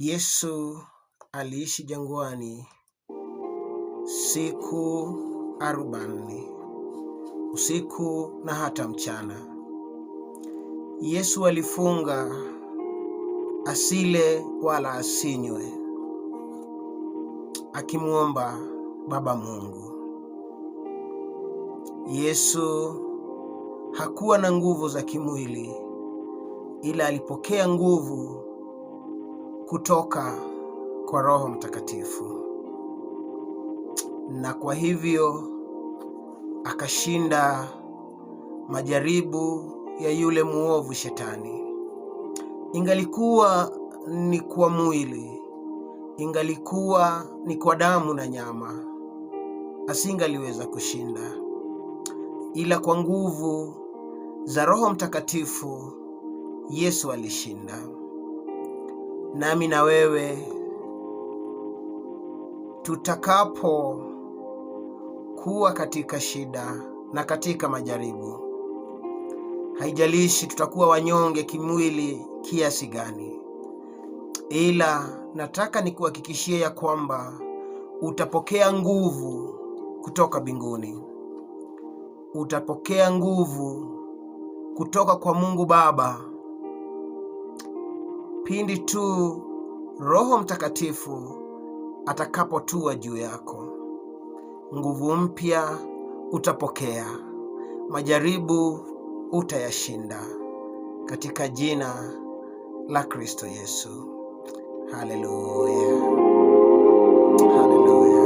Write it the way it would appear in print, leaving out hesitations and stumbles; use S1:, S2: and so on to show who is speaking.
S1: Yesu aliishi jangwani siku 40, usiku na hata mchana. Yesu alifunga asile wala asinywe, akimuomba Baba Mungu. Yesu hakuwa na nguvu za kimwili, ila alipokea nguvu kutoka kwa Roho Mtakatifu, na kwa hivyo akashinda majaribu ya yule muovu Shetani. Ingalikuwa ni kwa mwili, ingalikuwa ni kwa damu na nyama, asingaliweza kushinda, ila kwa nguvu za Roho Mtakatifu Yesu alishinda. Nami na wewe tutakapo kuwa katika shida na katika majaribu, haijalishi tutakuwa wanyonge kimwili kiasi gani, ila nataka nikuhakikishie ya kwamba utapokea nguvu kutoka mbinguni. Utapokea nguvu kutoka kwa Mungu Baba pindi tu Roho Mtakatifu atakapotua juu yako. Nguvu mpya utapokea, majaribu utayashinda katika jina la Kristo Yesu. Haleluya. Haleluya.